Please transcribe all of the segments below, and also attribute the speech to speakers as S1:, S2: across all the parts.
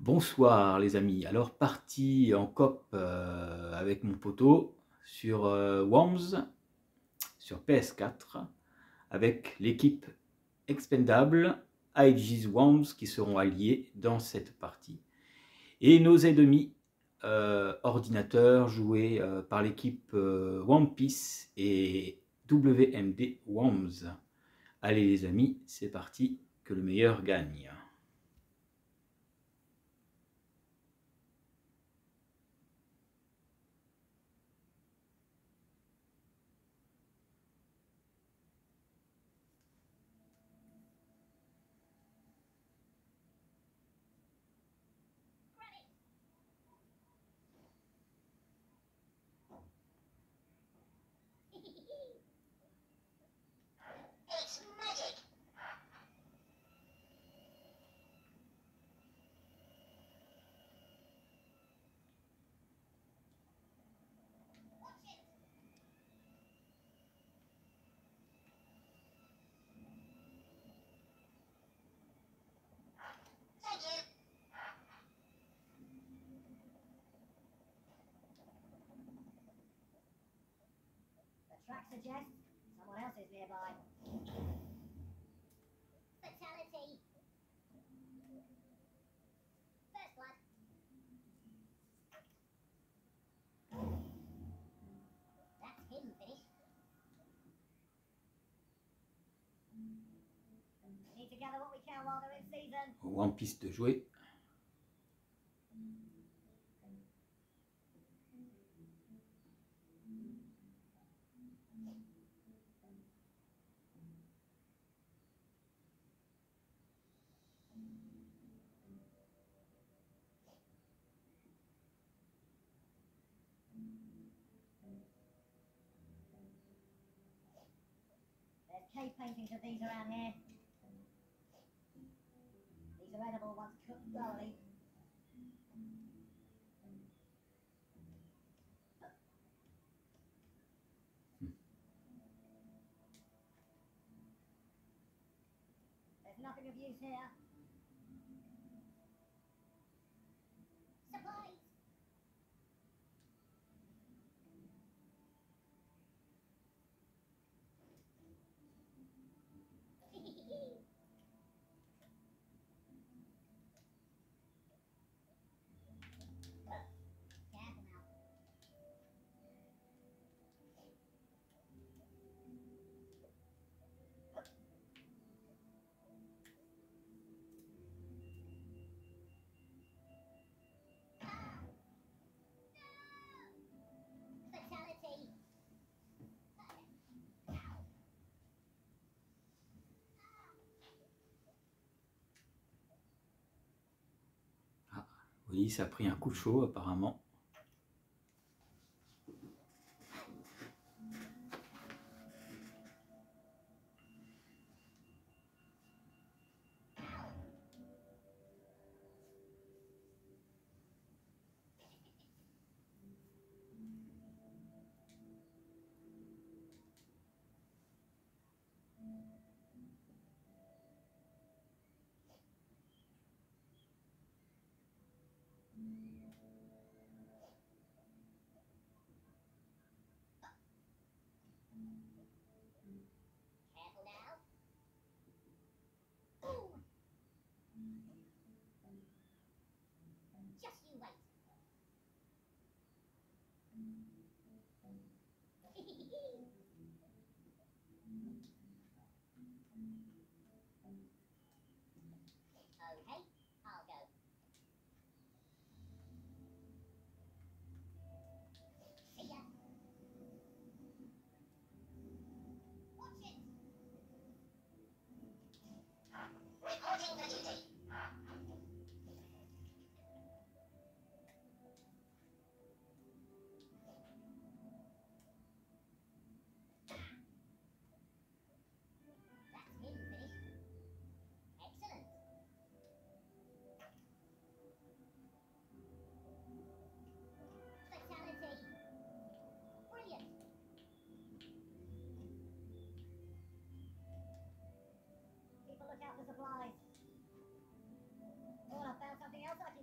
S1: Bonsoir les amis, alors parti en coop avec mon poteau sur Worms, sur PS4, avec l'équipe Expendable, IG's Worms qui seront alliés dans cette partie. Et nos ennemis ordinateurs joués par l'équipe One Piece et WMD Worms. Allez les amis, c'est parti, que le meilleur gagne.
S2: Track suggests someone else is nearby. Fatality. First blood. That's him finished. Need to gather what we can while they're in season.
S1: One Piece de jouer.
S2: There's cave paintings of these around here. These are edible once cooked thoroughly. There's nothing of use here. Supplies. Careful now. Fatality.
S1: Ah, oui, ça a pris un coup chaud apparemment.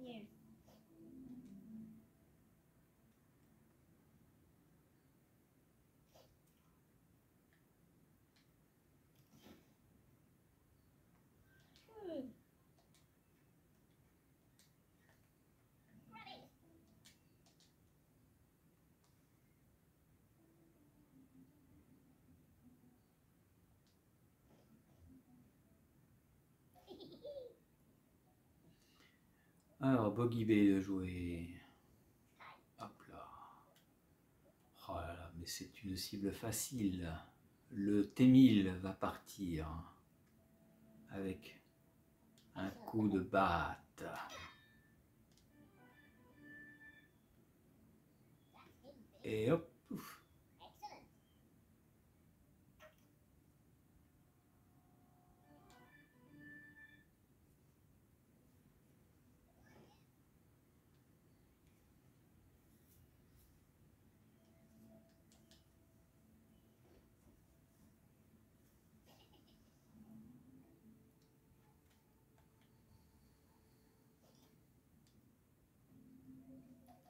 S2: continues. Ready.
S1: Alors, Boggy B de jouer. Hop là. Oh là là, mais c'est une cible facile. Le T1000 va partir avec un coup de batte. Et hop, ouf.
S2: Excellent.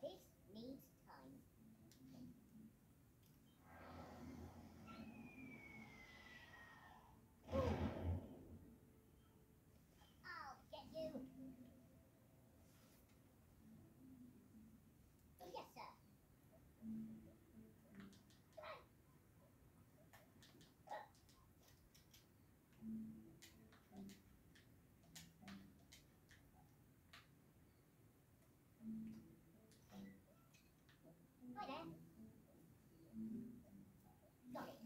S2: This needs time. I'll get you. Yes, sir. Hi there. Got it.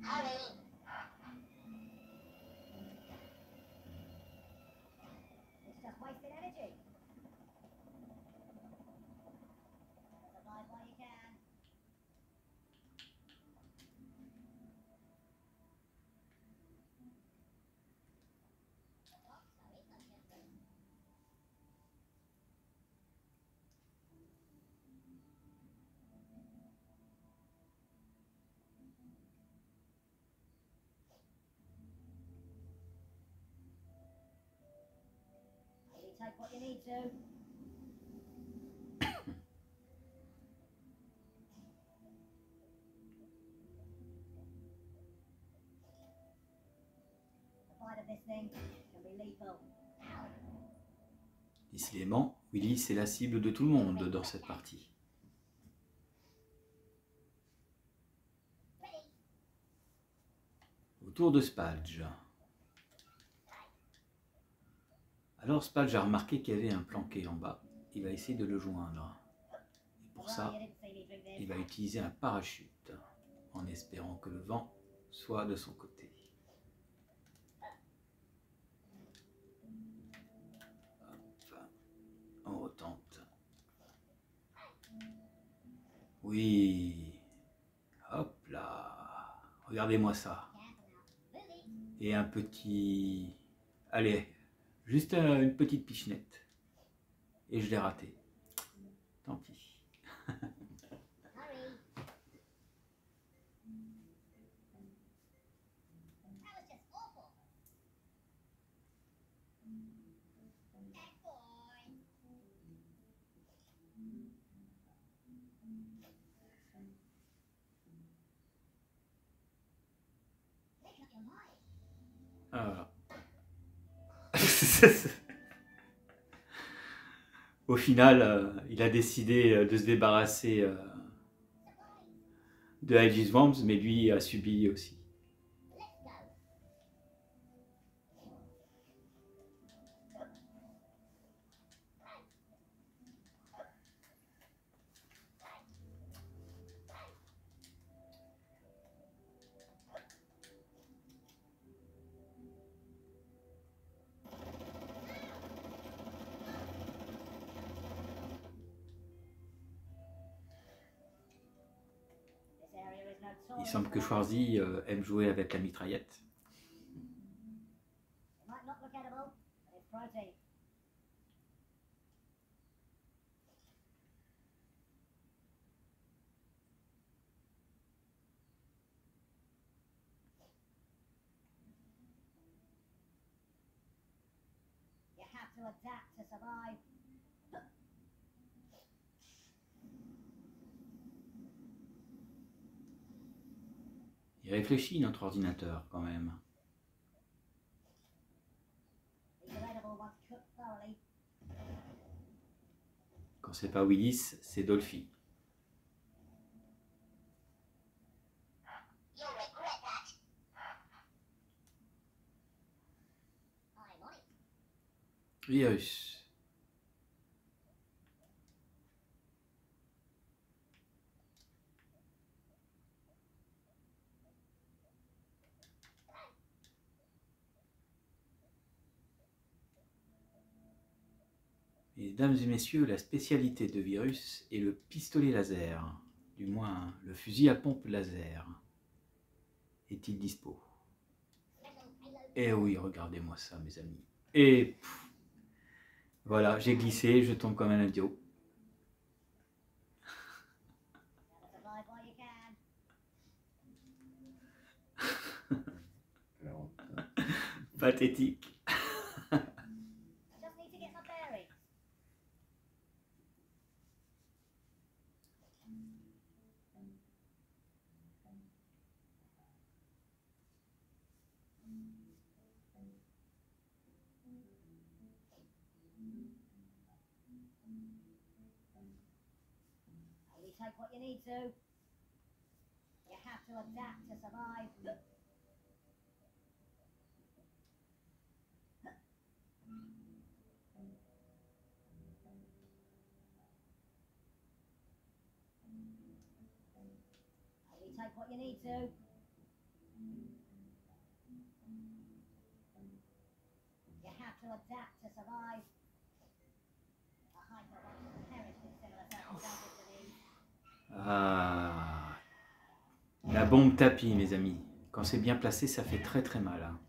S2: Hurry. It's just wasted energy. Survive while you can. Oh, sorry, conscience. Maybe take what you need to. The bite of this thing can be lethal.
S1: Décidément, Willy, c'est la cible de tout le monde dans cette partie.
S2: Ready.
S1: Au tour de Spalge. Alors Spalge a remarqué qu'il y avait un planqué en bas. Il va essayer de le joindre. Et pour ça,
S2: Well, you didn't see me drink this.
S1: il va utiliser un parachute en espérant que le vent soit de son côté. Hop, on retente. Oui. Hop là. Regardez-moi ça.
S2: Careful now. Move it.
S1: Et un petit... Allez, juste une petite pichenette. Et je l'ai raté. Tant pis.
S2: Hurry. That was just awful. That boy. Make up your mind.
S1: Voilà. Au final, il a décidé de se débarrasser de Aegis Worms, mais lui a subi aussi.
S2: Let's go. This area is
S1: Il semble que Schwarzy aime jouer avec la mitraillette.
S2: It might not look edible, but it's protein. You have to adapt to survive.
S1: Il réfléchit notre ordinateur quand même.
S2: These are edible once cooked thoroughly.
S1: Quand c'est pas Willis, c'est Dolphy.
S2: You'll regret that. I'm on it.
S1: Virus. Mesdames et messieurs, la spécialité de Virus est le pistolet laser, du moins le fusil à pompe laser. Est-il dispo?
S2: Special payload.
S1: Eh oui, regardez-moi ça, mes amis. Et voilà, j'ai glissé, je tombe comme un idiot.
S2: Gotta survive while you can.
S1: Pathétique.
S2: I just need to get my bearings. Only take what you need to. You have to adapt to survive. Only take what you need to. You have to adapt to survive. A hiker once perished in similar circumstances to these.
S1: Ah, la bombe tapis, mes amis. Quand c'est bien placé, ça fait très très mal. Hein.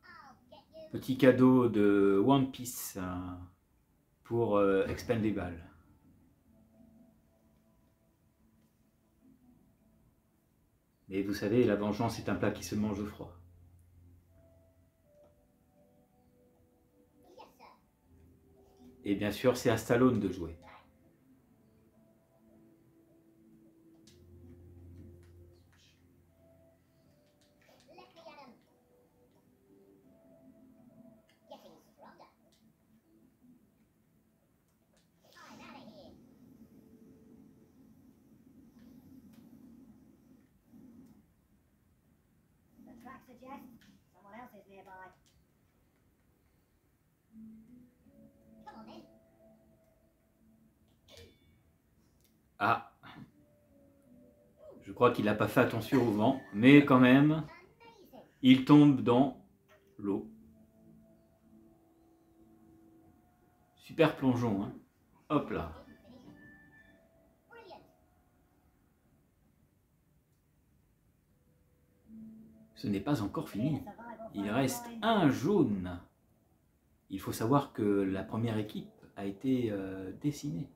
S2: I'll get you.
S1: Petit cadeau de One Piece pour Expendable. Et vous savez, la vengeance est un plat qui se mange au froid.
S2: Yes, sir.
S1: Et bien sûr, c'est à Stallone de jouer.
S2: Let me at 'em. Getting stronger. I'm out of here. The track suggests someone else is nearby. Come on then.
S1: Ah, je crois qu'il n'a pas fait attention au vent, mais quand même,
S2: Amazing.
S1: il tombe dans l'eau. Super plongeon, hein. Hop là.
S2: Brilliant.
S1: Ce n'est pas encore
S2: Being
S1: fini.
S2: a survival
S1: Il
S2: frame of
S1: reste
S2: mind.
S1: un jaune. Il faut savoir que la première équipe a été décimée.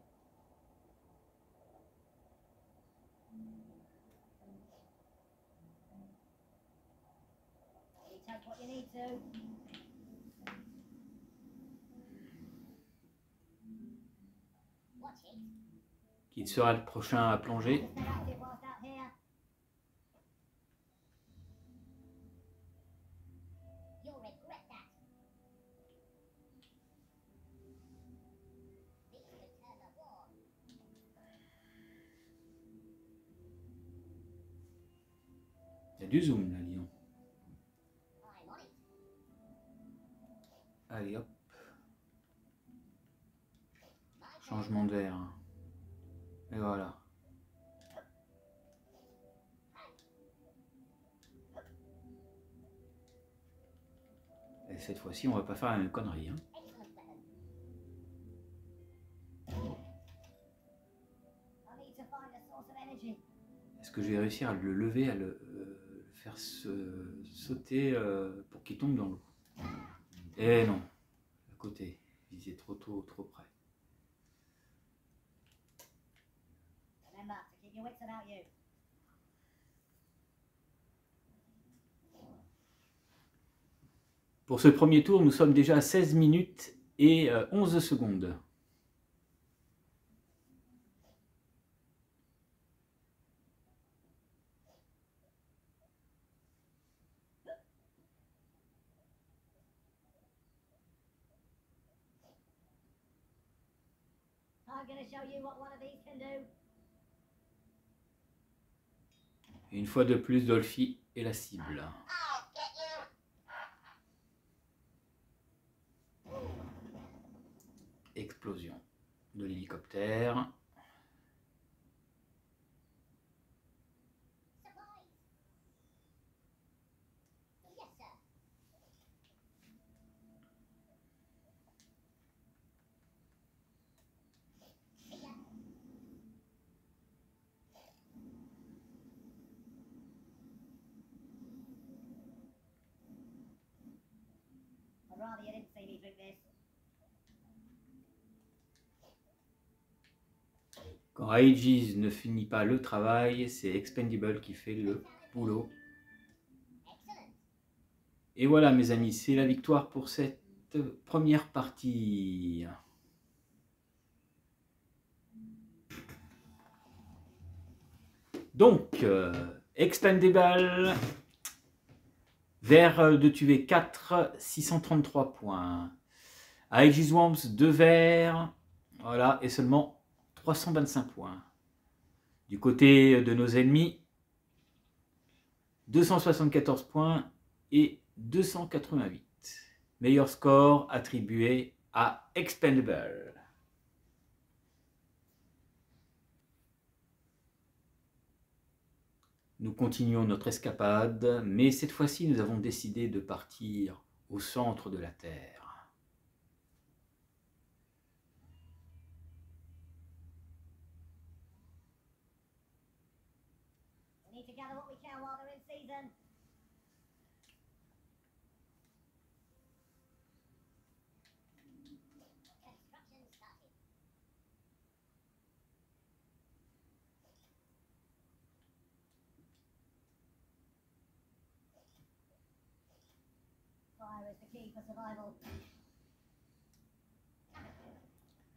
S2: You take what you need to. Watch it.
S1: Qui sera le prochain à plonger?
S2: Stay active whilst out here. You'll regret that. This could turn the war.
S1: Il y a du zoom là, Lyon.
S2: I'm on it.
S1: Allez hop,
S2: My turn.
S1: changement de verre. Et voilà. Et cette fois-ci, on va pas faire la même connerie. Hein.
S2: Excellent weapon. I need to find a source of energy.
S1: Est-ce que je vais réussir à le lever, à le faire sauter pour qu'il tombe dans l'eau? Eh non, à côté, visé trop tôt, trop près.
S2: Remember to keep your wits about you.
S1: Pour ce premier tour, nous sommes déjà à 16 minutes et 11 secondes.
S2: I'm going to show you what one of these can do.
S1: Et une fois de plus, Dolphy est la cible. Explosion de l'hélicoptère.
S2: Supplies. Yes, sir. Yeah. I'd rather you didn't see me drink this.
S1: Quand Aegis ne finit pas le travail, c'est Expendable qui fait le boulot.
S2: Excellent.
S1: Et voilà mes amis, c'est la victoire pour cette première partie. Donc, Expendable, vert de tuer 4, 633 points. Aegis Worms, 2 verts, voilà, et seulement 325 points. Du côté de nos ennemis, 274 points et 288. Meilleur score attribué à Expendable. Nous continuons notre escapade, mais cette fois-ci nous avons décidé de partir au centre de la Terre.
S2: We need to gather what we can while they're in season. Construction started. Fire is the key for survival.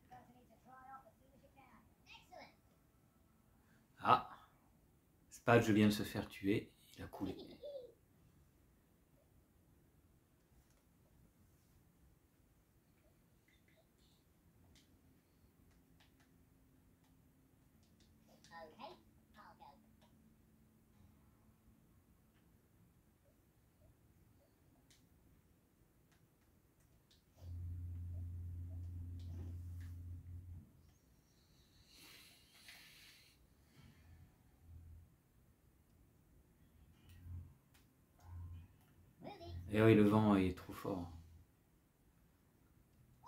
S2: First you need to dry off as soon as you can. Excellent.
S1: Ah, Spadge vient de se faire tuer, il a coulé.
S2: Okay, I'll go. Moving.
S1: Et oui, le vent est trop fort.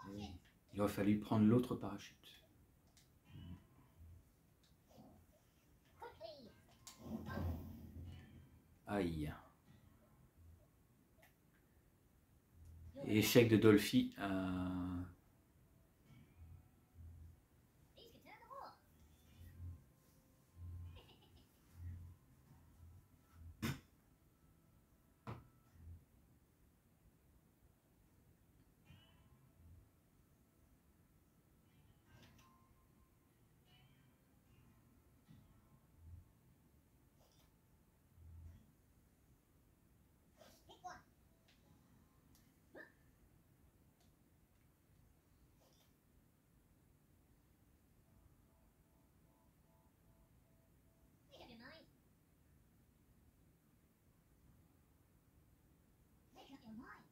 S1: Oui, il aurait fallu prendre l'autre parachute.
S2: Quickly.
S1: Aïe. Et échec de Dolphy.
S2: These could turn the war. Pick one. Make up your mind. Make up your mind.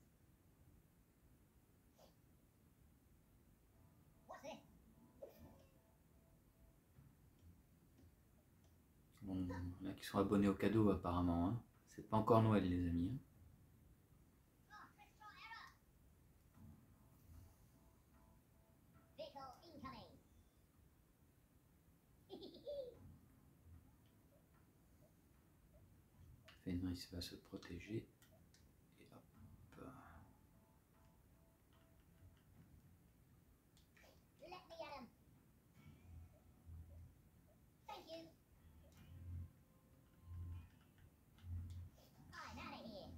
S2: What's this?
S1: Bon, il y en a qui sont abonnés au cadeau apparemment. Hein. C'est pas encore Noël les amis. Hein.
S2: Oh, critical error. Vehicle incoming.
S1: Fenris va se protéger. Et hop.
S2: Let me at him. Thank you. I'm out of here.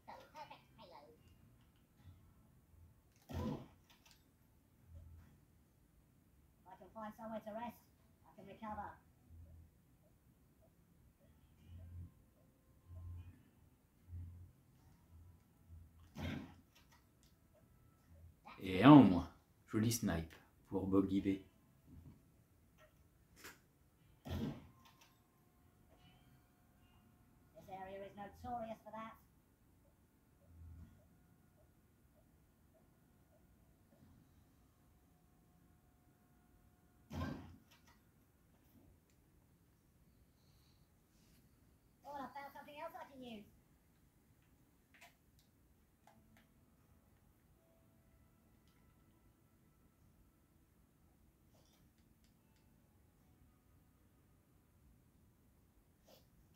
S2: The perfect payload. I can find somewhere to rest. I can recover.
S1: Et un en moins. Joli snipe pour Boggy B.
S2: This area is notorious for that. Oh, I found something else I can use.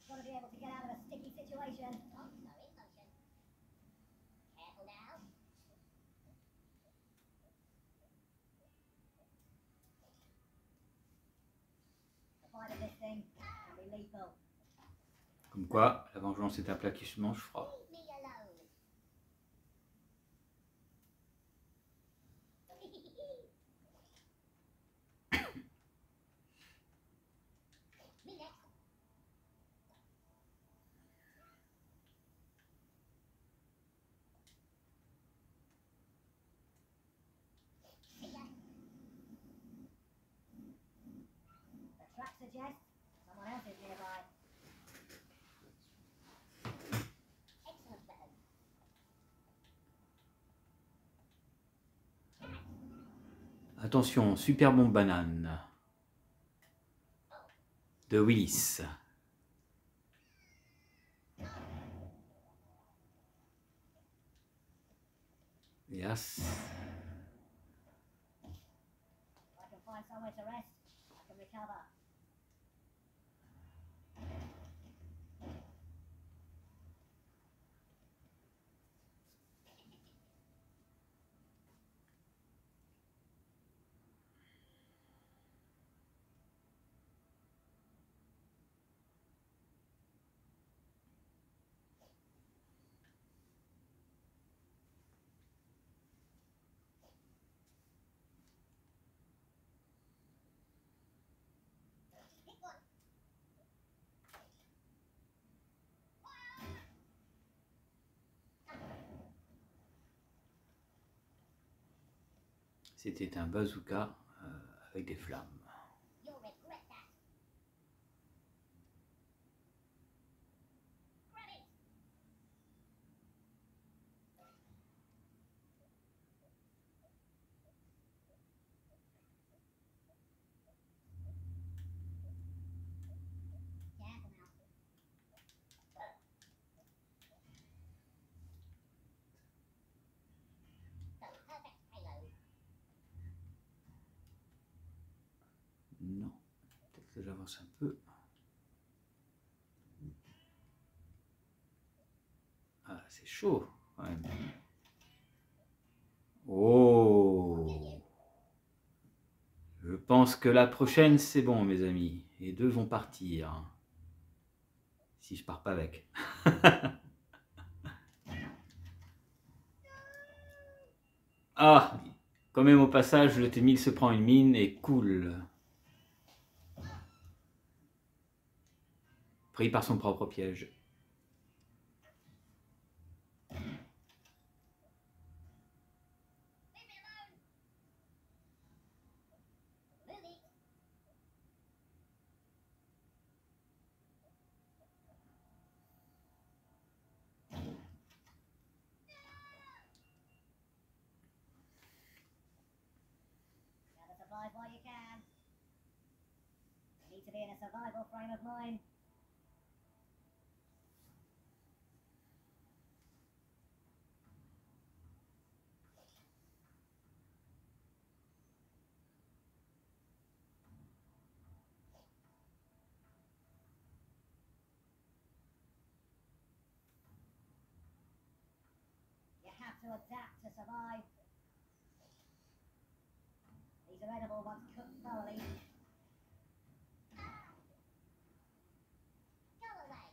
S2: Gotta be able to get out of a sticky situation. Oh, so in motion. Careful now. The bite of this thing can be lethal.
S1: Comme quoi, la vengeance est un plat qui se mange froid.
S2: Leave me alone. Me next. See ya. The track suggests someone else is nearby. Excellent weapon.
S1: Attention, super bombe banane de Willis. Yes.
S2: I can find somewhere to rest. I can recover. Hit one.
S1: C'était un bazooka avec des flammes.
S2: You'll regret that. Grab it. Careful now. The perfect payload.
S1: Non, peut-être que j'avance un peu. Ah, c'est chaud quand même. Oh! Je pense que la prochaine, c'est bon, mes amis. Les deux vont partir. Si je pars pas avec. Ah! Quand même, au passage, le T1000 se prend une mine et coule. Pris par son propre piège.
S2: Leave me alone. Move it. Gather supplies while you can. You need to be in a survival frame of mind. have to adapt to survive. These are edible once cooked thoroughly. Go away.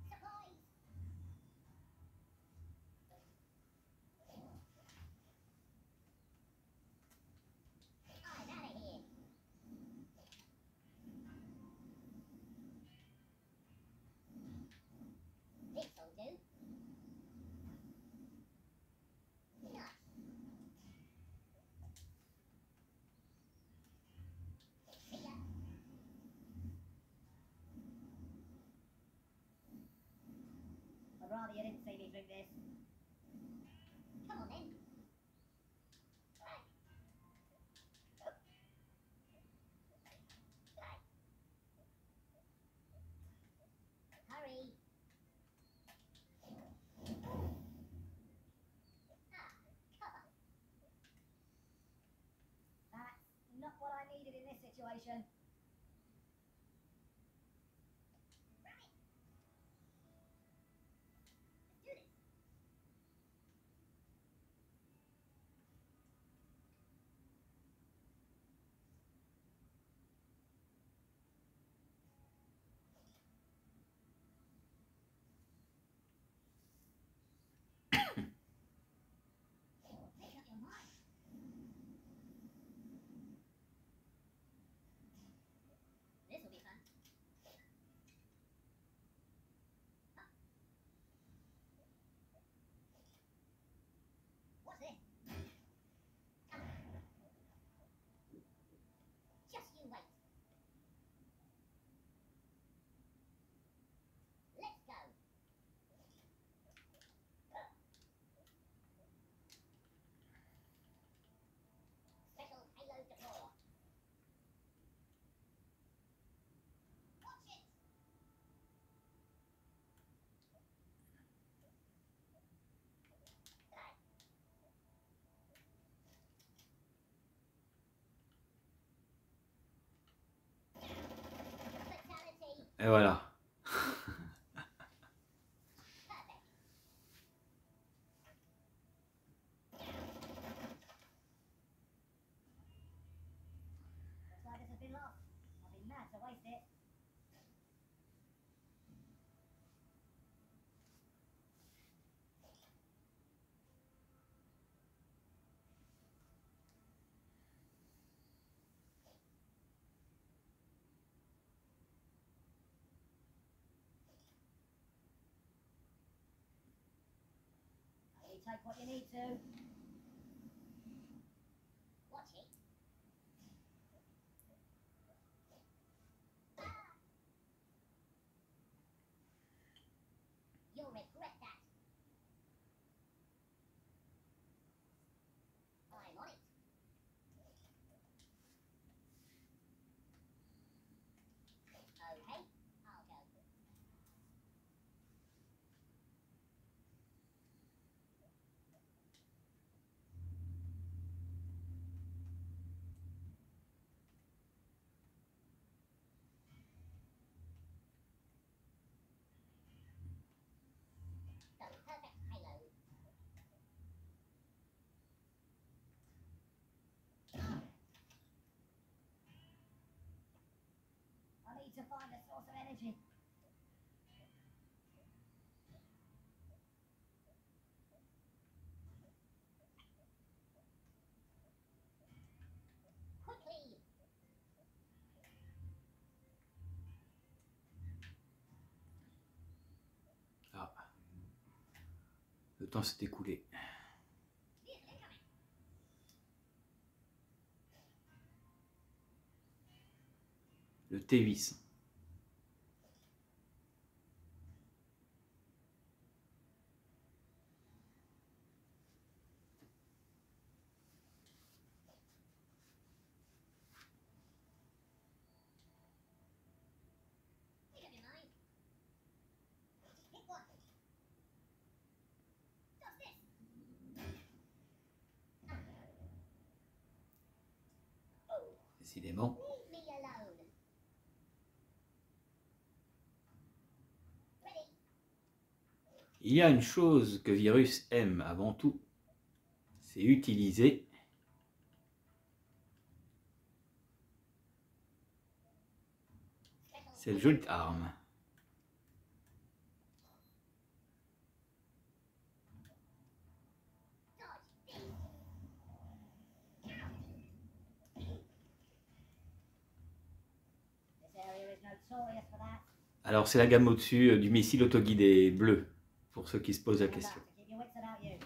S2: Surprise! I'm out of here. This'll do. Nice. See ya. I'd rather you didn't see me drink this. Come on then. Hurry. Cover. That's not what I needed in this situation. Right. Let's do this. Make up your mind. This'll be fun. What's this? Just you wait. Let's go. Special payload deploy. Watch it. Fatality.
S1: Et voilà.
S2: Perfect. Looks like this has been lost. I'll be mad to waste it. You take what you need to. Watch it. You'll regret that. I'm on it. Okay, I'll go. The perfect payload. I need to find a source of energy. Quickly.
S1: Ah. Le temps s'est écoulé.
S2: Vehicle incoming.
S1: Le T800.
S2: Make up your mind. Pick one. What's this? Oh,
S1: Décidément.
S2: leave me alone. Ready.
S1: Il y a une chose que Virus aime avant tout, c'est utiliser cette jolie arme.
S2: This area is notorious for that.
S1: Alors c'est la gamme au-dessus du missile autoguidé bleu, pour ceux qui se posent la
S2: Remember
S1: question.
S2: to keep your wits about you.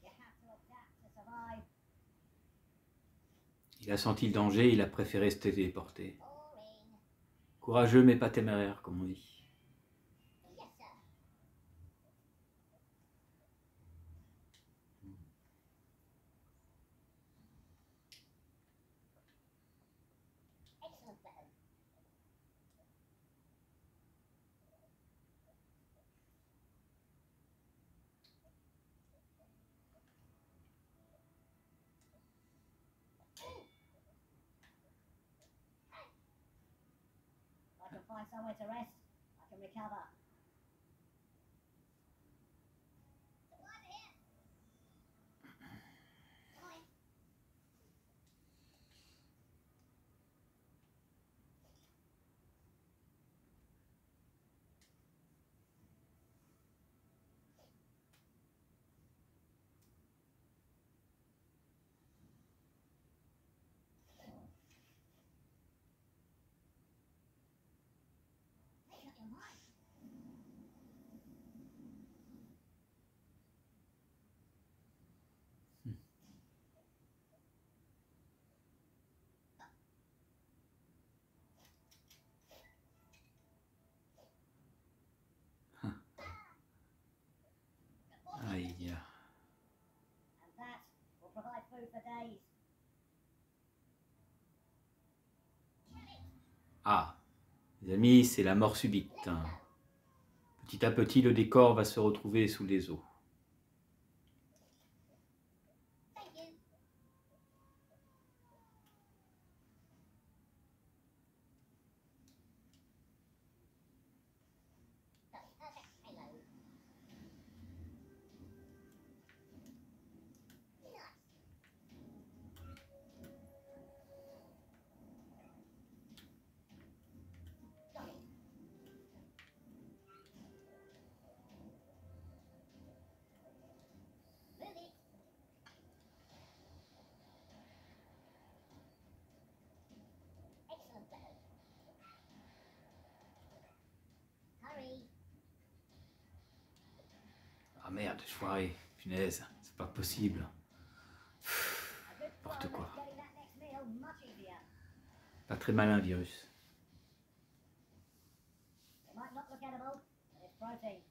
S2: You have to adapt to survive.
S1: Il a senti le danger, il a préféré se téléporter.
S2: Boring.
S1: Courageux mais pas téméraire, comme on dit.
S2: Yes, sir. Excellent weapon. If I can find somewhere to rest, I can recover. Supplies are here. Coming. Make up your mind.
S1: Aïe.
S2: And that will provide food for days.
S1: Ah, les amis, c'est la mort subite. Petit à petit, le décor va se retrouver sous les eaux.
S2: Thank you. The perfect payload. Nice. Got it. Move it. Excellent weapon. Hurry.
S1: Ah merde, je foiré. Punaise, c'est pas possible.
S2: A good
S1: N'importe
S2: throw
S1: quoi.
S2: makes getting that next meal much easier.
S1: Pas très malin, Virus.
S2: It might not look edible, but it's protein.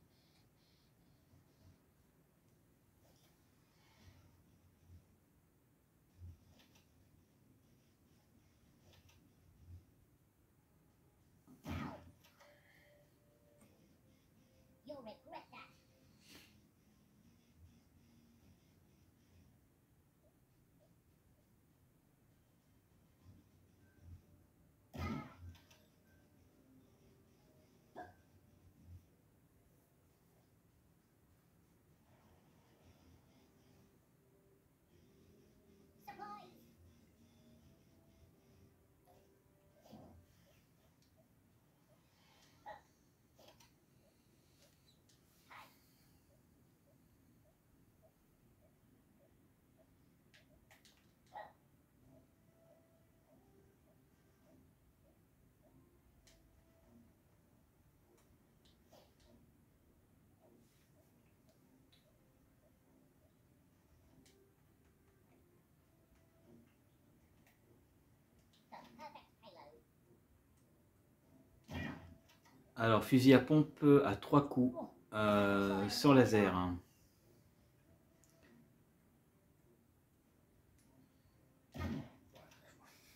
S2: Ow. You'll regret that. Supplies. The perfect payload.
S1: Alors, fusil à pompe à 3 coups, sans laser. Hein.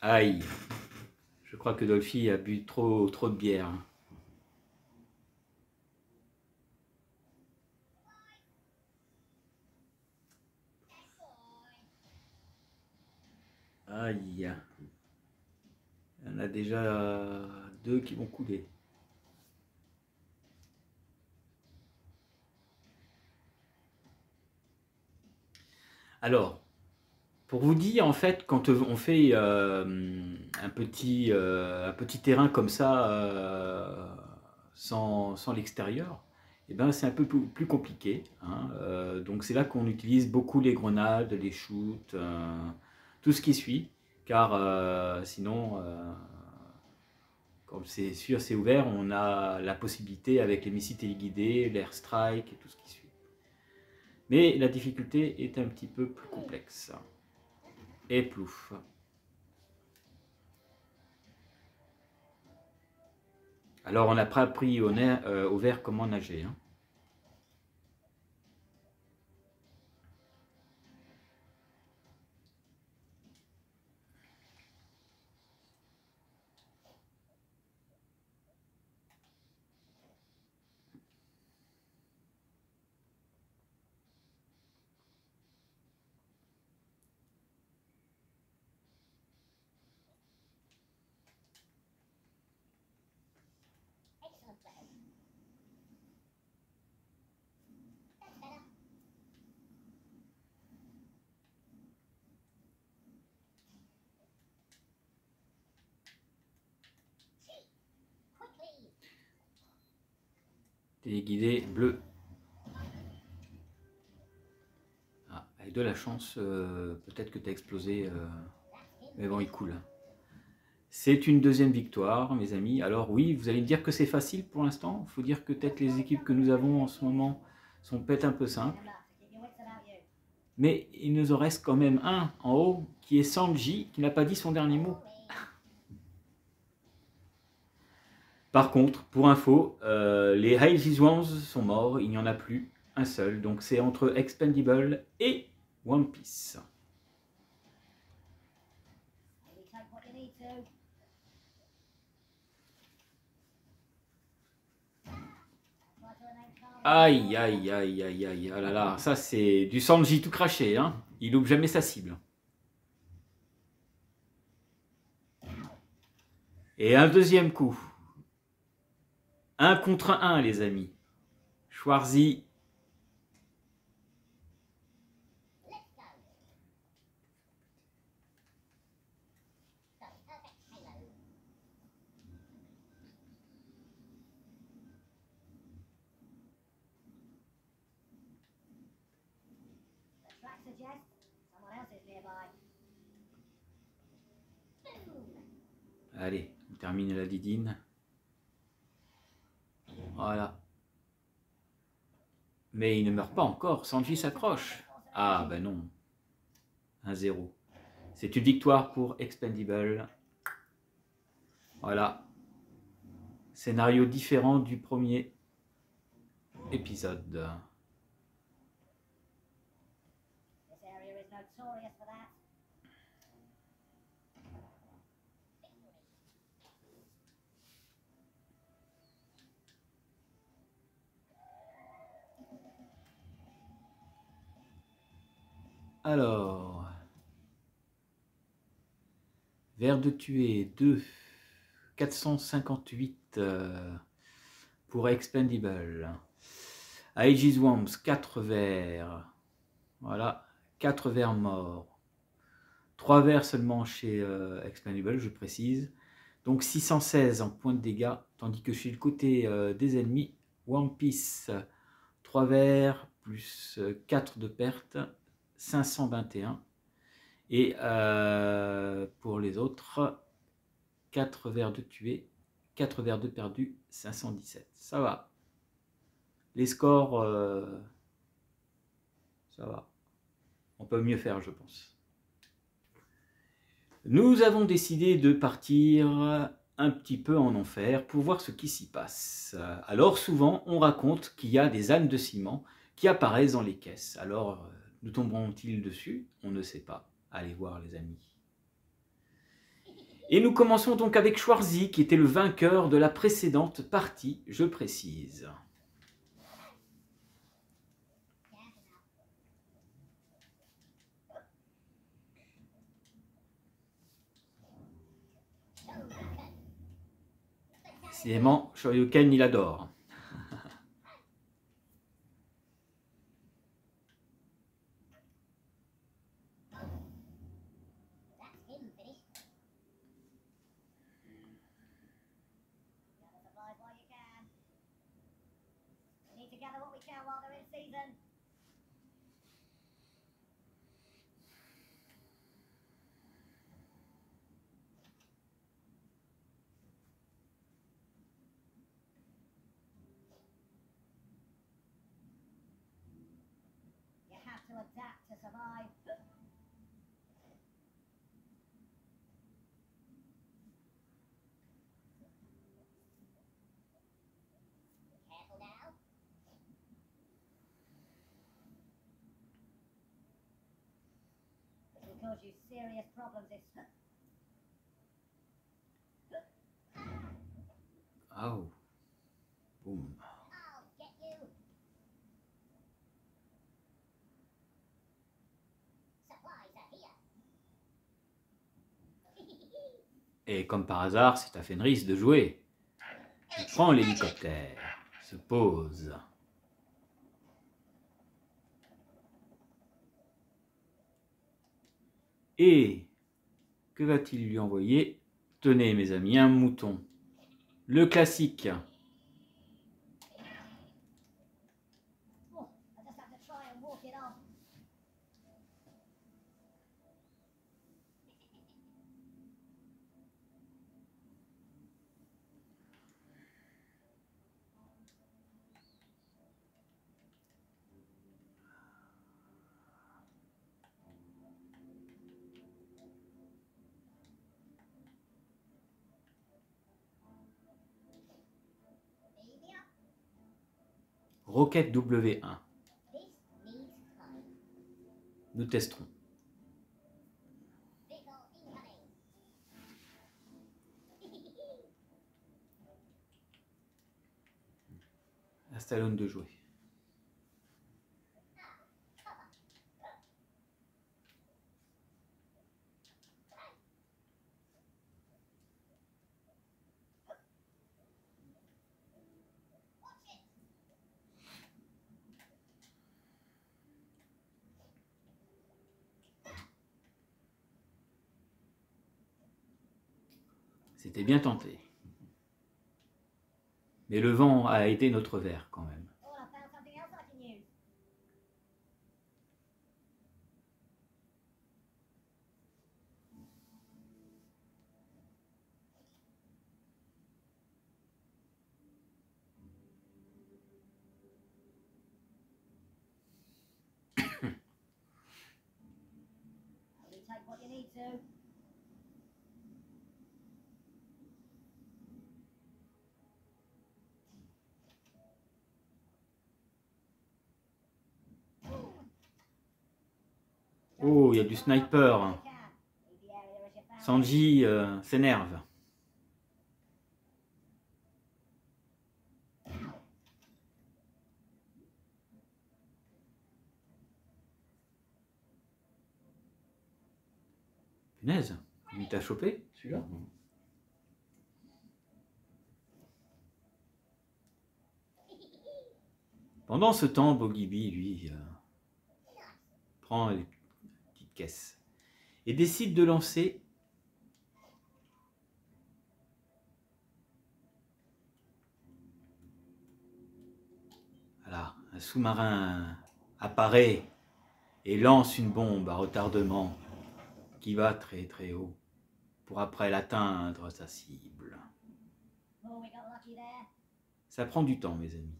S1: Aïe. Je crois que Dolphy a bu trop de bière. Aïe. Il y en a déjà 2 qui vont couler. Alors, pour vous dire, en fait, quand on fait un petit terrain comme ça, sans l'extérieur, eh ben, c'est un peu plus compliqué, hein. Donc c'est là qu'on utilise beaucoup les grenades, les shoots, tout ce qui suit, car sinon, comme c'est sûr, c'est ouvert, on a la possibilité avec les missiles téléguidés, l'airstrike et tout ce qui suit. Mais la difficulté est un petit peu plus complexe. Et plouf. Alors on n'a pas appris au vert comment nager, hein.
S2: Excellent play. That's better. Cheat. Quickly.
S1: Téléguidé bleu. Ah, avec de la chance, peut-être que tu as explosé, mais bon, il coule. C'est une deuxième victoire, mes amis. Alors oui, vous allez me dire que c'est facile pour l'instant. Il faut dire que peut-être les équipes que nous avons en ce moment sont peut-être un peu simples.
S2: Keep your wits about you.
S1: Mais il nous en reste quand même un en haut, qui est Sanji, qui n'a pas dit son dernier mot. Par contre, pour info, les High Ones sont morts, il n'y en a plus un seul. Donc c'est entre Expendable et One Piece.
S2: Maybe take what you need to. Try to remain calm.
S1: Aïe, aïe, aïe, aïe, aïe, ah là là, ça c'est du Sanji tout craché, hein. Il loupe jamais sa cible. Et un deuxième coup. 1 contre 1, les amis. Schwarzy.
S2: Let's go. The perfect halo. The track suggests someone else is nearby. Boom.
S1: Allez, on termine la didine. Voilà. Mais il ne meurt pas encore, Sanji s'accroche. Ah ben non. 1-0. C'est une victoire pour Expendable. Voilà. Scénario différent du premier épisode.
S2: This area is notorious for that.
S1: Alors, vers de tuer 2, 458 pour Expendable. Aegis Worms, 4 vers. Voilà, 4 vers morts. 3 vers seulement chez Expendable, je précise. Donc 616 en points de dégâts, tandis que chez le côté des ennemis, One Piece, 3 vers plus 4 de perte, 521. Et pour les autres, 4 vers de tués, 4 vers de perdus, 517. Ça va. Les scores, ça va. On peut mieux faire, je pense. Nous avons décidé de partir un petit peu en enfer pour voir ce qui s'y passe. Alors souvent, on raconte qu'il y a des ânes de ciment qui apparaissent dans les caisses. Alors, nous tomberons-ils dessus? On ne sait pas. Allez voir, les amis. Et nous commençons donc avec Schwarzy, qui était le vainqueur de la précédente partie, je précise. Décidément, Shoryuken, il adore.
S2: To adapt to survive. Careful now. It will cause you serious problems if...
S1: Oh. Boum.
S2: I'll get you. Supplies are here.
S1: Et comme par hasard, c'est à Fenris de jouer. Il prend l'hélicoptère, se pose. Et que va-t-il lui envoyer? Tenez mes amis, un mouton. Le classique.
S2: Oh, I just have to try and walk it off. Baby up.
S1: Roquette W1.
S2: This needs time.
S1: Nous testerons.
S2: Vehicle incoming.
S1: À Stallone de jouer.
S2: Watch it.
S1: C'était bien tenté. Mais le vent a été notre verre quand même.
S2: Oh, I found something else I can use. You take what you need to.
S1: Oh, il y a du sniper. Sanji s'énerve. Punaise, il t'a chopé celui-là? Pendant ce temps, Bogibi, lui, prend les petites caisses et décide de lancer voilà, un sous-marin apparaît et lance une bombe à retardement qui va très très haut pour après l'atteindre sa cible.
S2: Oh, we got lucky there.
S1: Ça prend du temps, mes amis.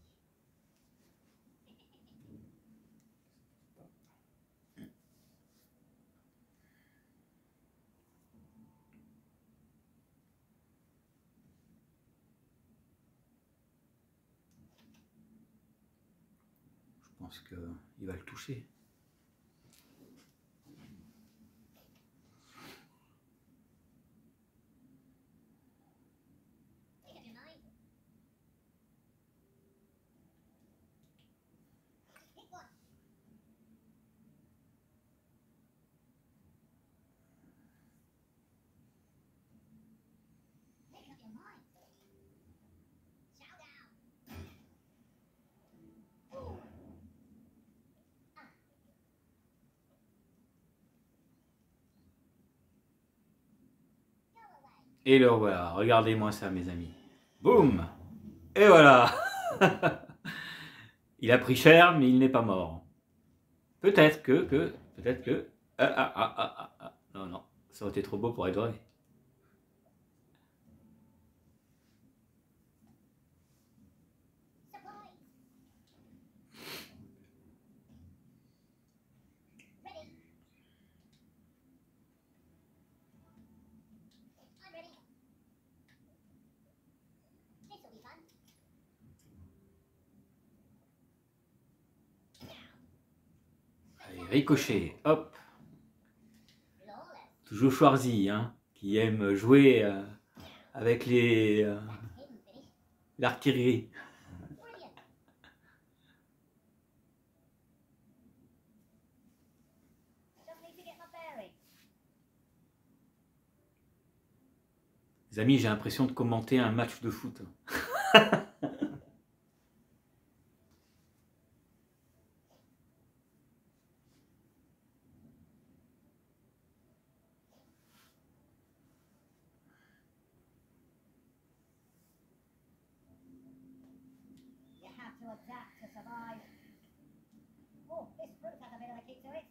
S1: Je pense qu'il va le toucher.
S2: your mind. Chow down. Go away.
S1: Et le voilà, regardez-moi ça mes amis. Boum. Et voilà. Il a pris cher, mais il n'est pas mort. Peut-être que... Non, non, ça aurait été trop beau pour être vrai.
S2: Surprise. Ready. I'm ready. This'll be fun.
S1: Allez, ricochet, hop.
S2: Flawless.
S1: Toujours Schwarzy, hein, qui aime jouer avec
S2: Hidden finish.
S1: l'artillerie.
S2: Brilliant. Just need to get my bearings.
S1: Les amis, j'ai l'impression de commenter un match de foot.
S2: You have to adapt to survive. Oh, this fruit has a bit of a kick to it.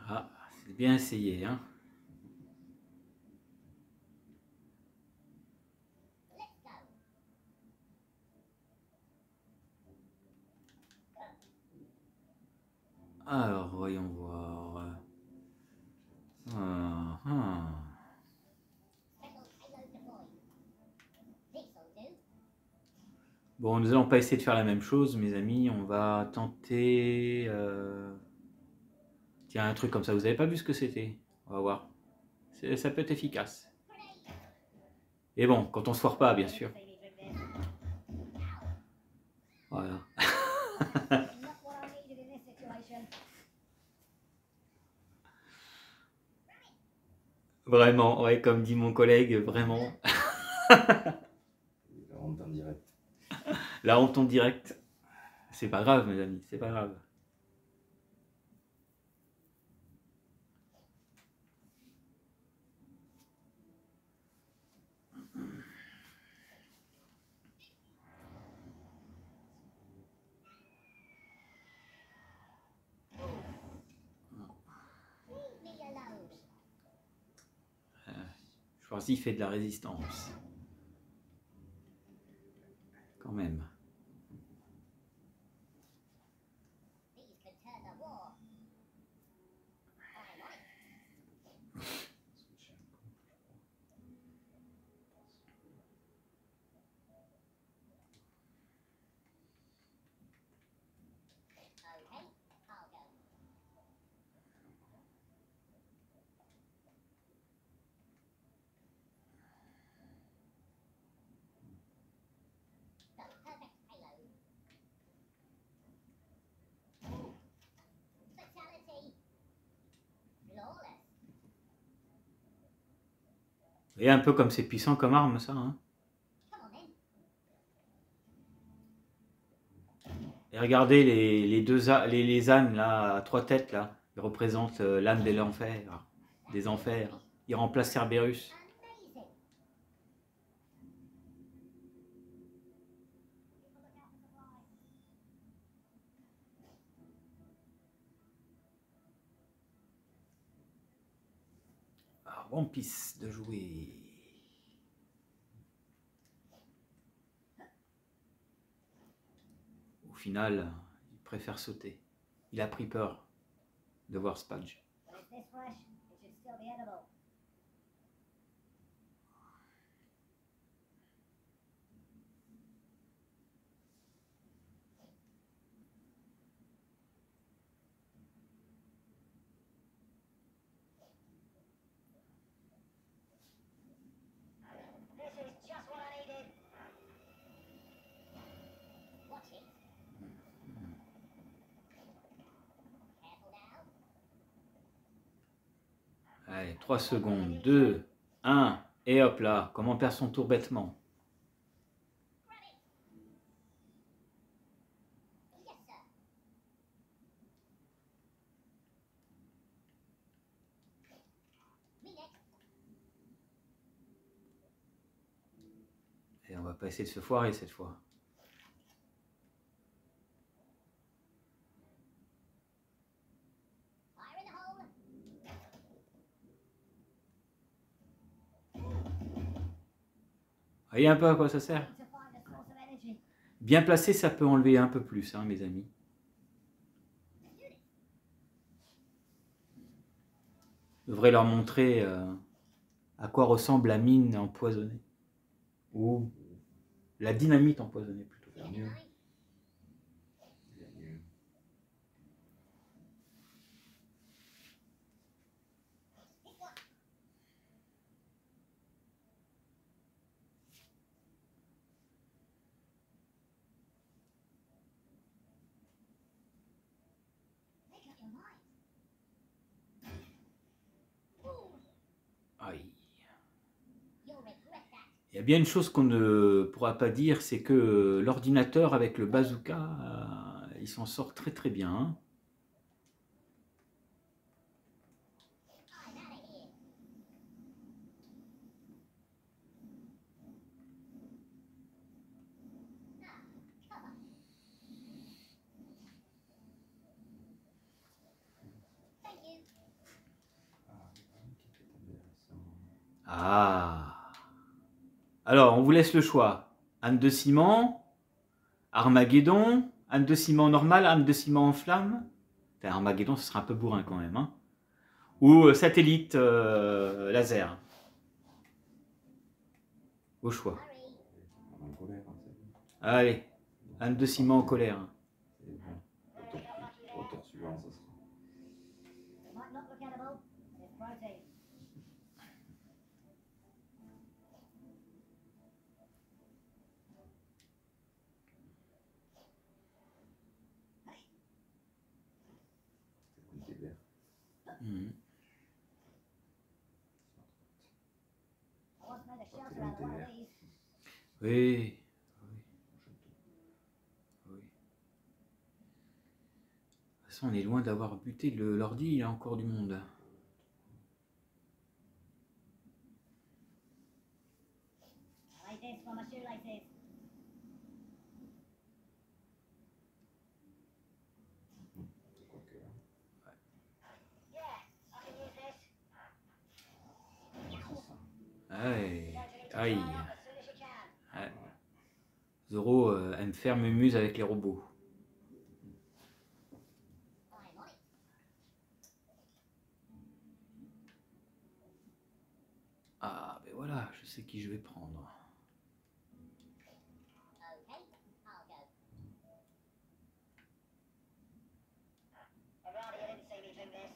S1: Ah, c'est bien essayé, hein.
S2: Let's go.
S1: Alors, voyons voir. Ah, ah.
S2: Special payload deployed. This'll do.
S1: Bon, nous allons pas essayer de faire la même chose, mes amis. On va tenter... Tiens, un truc comme ça. Vous avez pas vu ce que c'était? On va voir. Ça peut être efficace.
S2: Grenade.
S1: Et bon, quand on se foire pas, bien sûr.
S2: See me drip this.
S1: Voilà.
S2: Not what I needed in this situation.
S1: Vraiment, ouais, comme dit mon collègue, vraiment.
S3: La honte en direct.
S1: La honte en direct. C'est pas grave, mes amis, c'est pas grave.
S2: Leave me alone.
S1: Schwarzy fait de la résistance. Quand même.
S2: These could turn the war. I'm on it. Okay, I'll go. The perfect payload. Fatality. Flawless.
S1: Et un peu comme c'est puissant comme arme, ça. Hein.
S2: Come on then.
S1: Et regardez les ânes, là, à 3 têtes, là. Ils représentent l'âne de l'enfer, des enfers. Ils remplacent Cerberus.
S2: Amazing.
S1: Ah, One Piece de jouer. Au final, il préfère sauter. Il a pris peur de voir Spadge.
S2: When it's this fresh, it should still be edible. This is just what I needed. Watch it. Careful now.
S1: Allez, 3 secondes, 2, 1, et hop là, comment on perd son tour bêtement.
S2: Yes, sir. Me next.
S1: Et on va pas essayer de se foirer cette fois.
S2: Fire in the hole.
S1: Voyez un peu à quoi ça sert.
S2: To find a source of energy.
S1: Bien placé, ça peut enlever un peu plus, hein, mes amis. Je devrais leur montrer à quoi ressemble la mine empoisonnée. Ou la dynamite empoisonnée plutôt.
S3: Faire mieux. Faire mieux.
S2: Make up your mind.
S1: Aïe.
S2: You'll regret that.
S1: Il y a bien une chose qu'on ne pourra pas dire, c'est que l'ordinateur avec le bazooka, il s'en sort très très bien. Hein.
S2: I'm out of here. Ah, cover. Thank you.
S3: Ah, qui était intéressant.
S1: Ah. Alors, on vous laisse le choix. Âme de ciment, Armageddon, âme de ciment normale, âme de ciment en flamme. Enfin, Armageddon, ce sera un peu bourrin quand même. Hein. Ou satellite laser. Au choix.
S2: Hurry.
S3: On est en colère, hein, c'est bon.
S1: Allez, âme de ciment en colère.
S3: C'est bon. Au tour suivant, ça sera.
S2: It might not look edible, but it's protein.
S3: C'est le thé vert.
S1: Mhm.
S2: I once made a shelter out of one of these.
S1: Oui. Oui. De toute façon, on est loin d'avoir buté l'ordi, il y a encore du monde.
S2: I made this for my shoelaces.
S3: Quoique, hein.
S2: Yeah, I can use this.
S3: Ouais, c'est ça.
S1: Aïe.
S2: Going to need to
S1: Aïe.
S2: dry off as soon as you can.
S1: Ouais. Zoro aime faire mumuse avec les robots.
S2: I'm on it.
S1: Ah, ben voilà, je sais qui je vais prendre.
S2: Okay, I'll go. I'd rather you didn't see me drink this.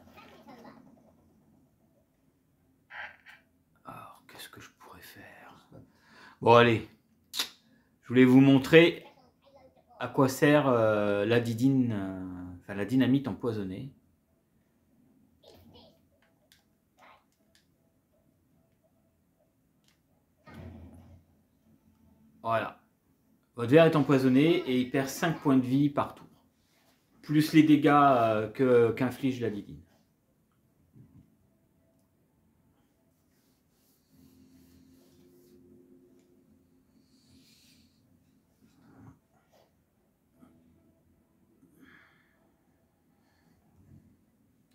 S2: Hand it over.
S1: Alors, qu'est-ce que je pourrais faire? Bon, allez. Je voulais vous montrer
S2: Little payload deployed.
S1: à quoi sert la didine, enfin la dynamite empoisonnée.
S2: Eat this.
S1: Voilà. Votre verre est empoisonné et il perd 5 points de vie par tour. Plus les dégâts qu'inflige la didine.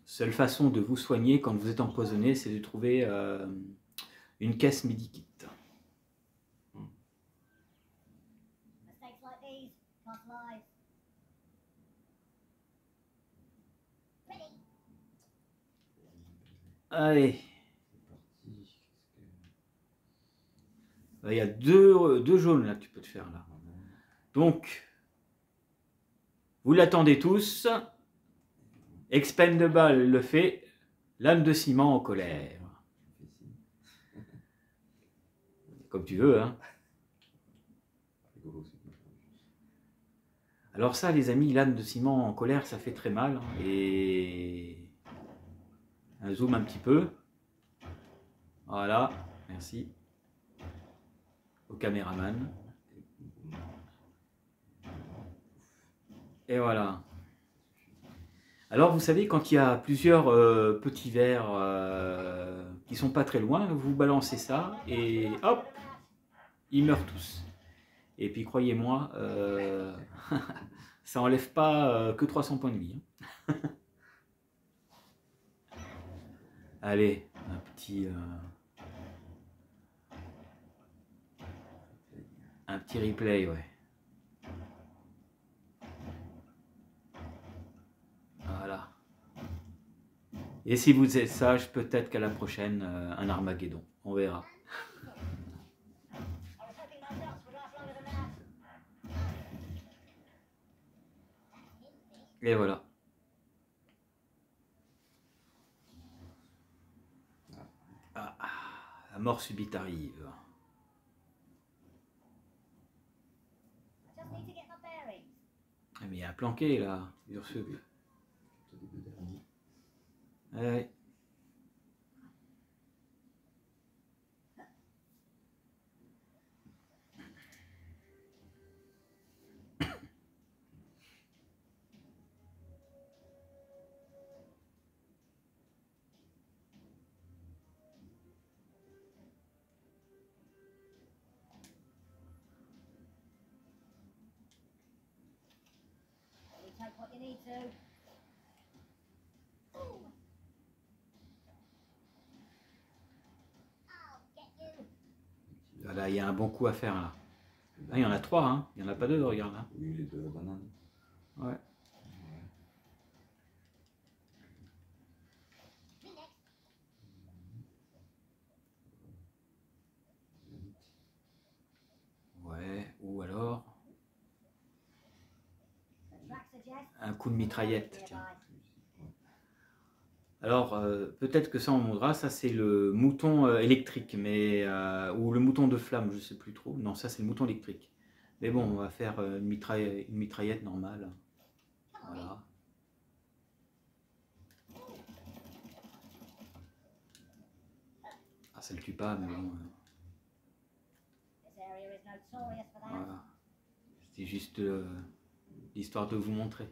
S1: Seule façon de vous soigner quand vous êtes empoisonné, c'est de trouver une caisse Medikit.
S2: Mistakes like these cost lives. Ready.
S1: Allez.
S3: C'est parti. Qu'est-ce que.
S1: Il y a deux jaunes là que tu peux te faire là.
S3: Ah, non.
S1: Donc, vous l'attendez tous. Expendable le fait. Lame de ciment en colère.
S3: Je fais ici.
S1: Comme tu veux, hein.
S3: Rigolo, c'est bien.
S1: Alors ça, les amis, l'âne de ciment en colère, ça fait très mal. Et un zoom un petit peu. Voilà, merci. Au caméraman. Et voilà. Alors vous savez, quand il y a plusieurs petits vers qui sont pas très loin, vous balancez ça et hop, ils meurent tous. Et puis croyez-moi, ça enlève pas que 300 points de vie. Allez, un petit replay, ouais. Voilà. Et si vous êtes sage, peut-être qu'à la prochaine, un Armageddon. On verra. Et voilà. Ah, la mort subite arrive.
S2: Just need to get my bearings.
S1: Ah, mais il y a un planqué là, Ursule.
S3: Peut-être les deux derniers.
S1: Ouais.
S2: You take what you need to. I'll get you.
S1: Voilà, il y a un bon coup à faire là. Ah, il y en a 3, hein. Il n'y en a pas 2, regarde là.
S3: Oui, les deux bananes.
S1: Ouais.
S3: Ouais.
S2: Me next.
S1: Ouais, ou alors
S2: The track suggests.
S1: un coup de mitraillette, tiens.
S2: Nearby.
S1: Alors, peut-être que ça on montrera, ça c'est le mouton électrique, mais ou le mouton de flamme, je sais plus trop. Non, ça c'est le mouton électrique. Mais bon, on va faire une mitraillette normale. Voilà. Ah, ça le tue pas, mais bon.
S2: This area is notorious for that.
S1: Voilà. C'était juste l'histoire de vous montrer.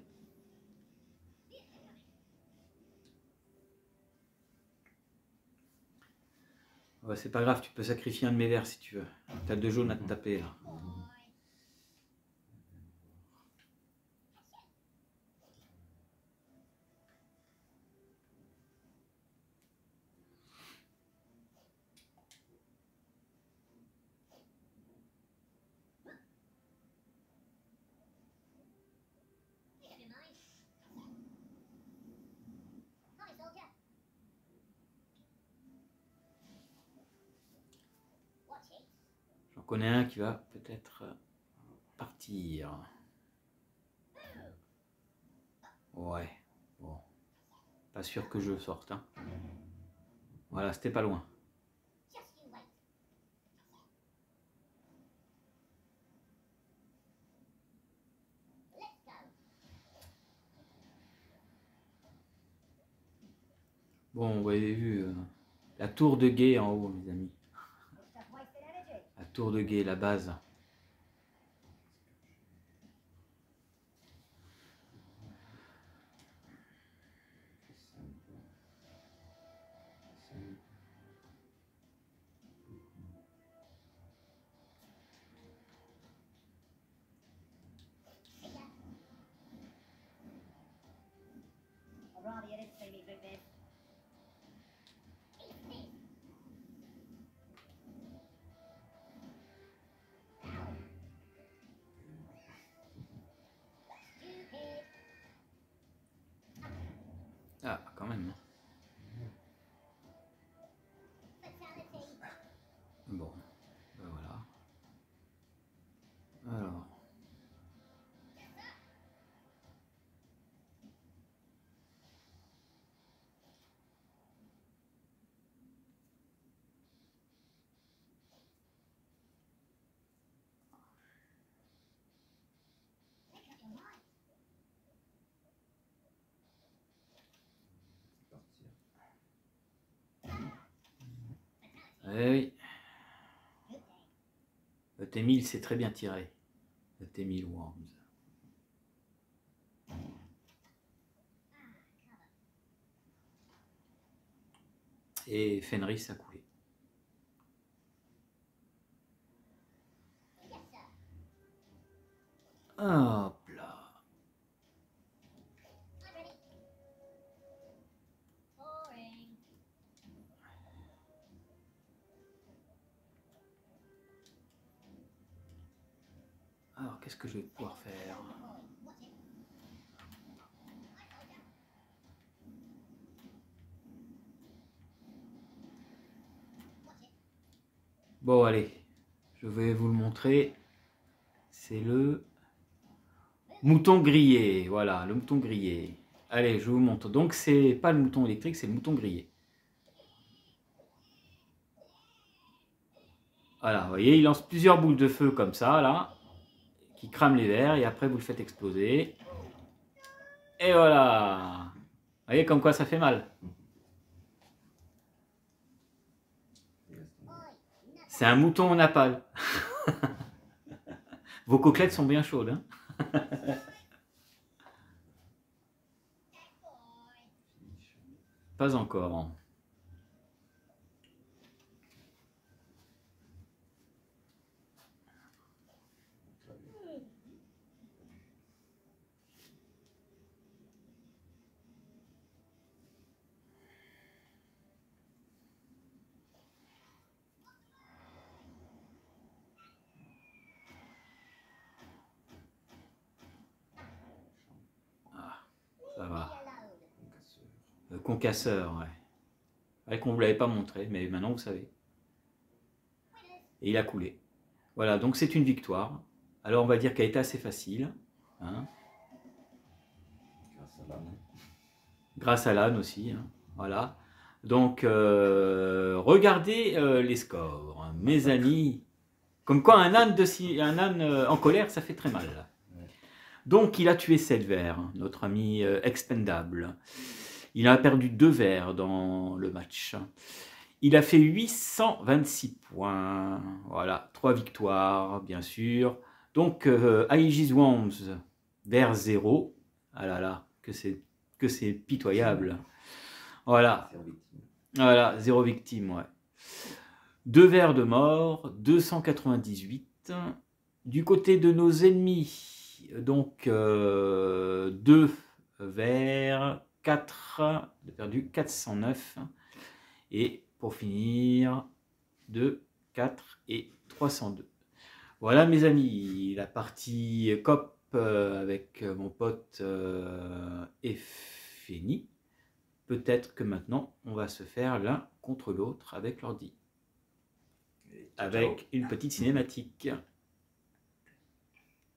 S1: Ouais, c'est pas grave, tu peux sacrifier un de mes verres si tu veux. T'as 2 jaunes à te taper là.
S2: Pick up your mind. Hi, soldier. Watch it.
S1: J'en connais un qui va peut-être partir. Ouais, bon. Pas sûr que je sorte. Hein. Voilà, c'était pas loin.
S2: Just you wait. Let's go.
S1: Bon, vous avez vu la tour de guet en haut, mes amis.
S2: Looks like wasted energy.
S1: La tour de guet, la base.
S2: See ya. I'd rather you didn't see me drink this. Eat this. Stupid.
S1: Ah, quand même.
S2: Fatality.
S1: Bon, ben voilà. Alors. Eh oui. Le T1000 c'est très bien tiré. Le T1000 Worms. Et Fenris a coulé. Hop là.
S2: Boring.
S1: Alors qu'est-ce que je vais pouvoir faire?
S2: Watch it.
S1: Bon allez, je vais vous le montrer. C'est le mouton grillé. Voilà, le mouton grillé. Allez, je vous montre. Donc c'est pas le mouton électrique, c'est le mouton grillé. Voilà, vous voyez, il lance plusieurs boules de feu comme ça, là, qui crament les verres, et après vous le faites exploser. Et voilà. Vous voyez comme quoi ça fait mal. C'est un mouton au napalm. Vos côtelettes sont bien chaudes, hein. Pas encore. Ah, ça va. Le concasseur, ouais. Ouais, qu'on ne vous l'avait pas montré, mais maintenant vous savez. Et il a coulé. Voilà, donc c'est une victoire. Alors on va dire qu'elle était assez facile. Hein,
S3: Grâce à l'âne.
S1: grâce à l'âne aussi. Hein, voilà. Donc regardez les scores. Mes amis. Comme quoi un âne, en colère, ça fait très mal.
S3: Ouais.
S1: Donc il a tué 7 vers, notre ami expendable. Il a perdu 2 vers dans le match. Il a fait 826 points. Voilà, 3 victoires, bien sûr. Donc, Aegis Worms, vers 0. Ah là là, que c'est pitoyable. Voilà,
S3: Zéro victime.
S1: voilà, 0 victime, ouais. 2 vers de mort, 298. Du côté de nos ennemis, donc 2 vers, 4 de perdu, 409. Et pour finir, 2, 4 et 302. Voilà mes amis, la partie COP avec mon pote est finie. Peut-être que maintenant, on va se faire l'un contre l'autre avec l'ordi. Avec une petite cinématique.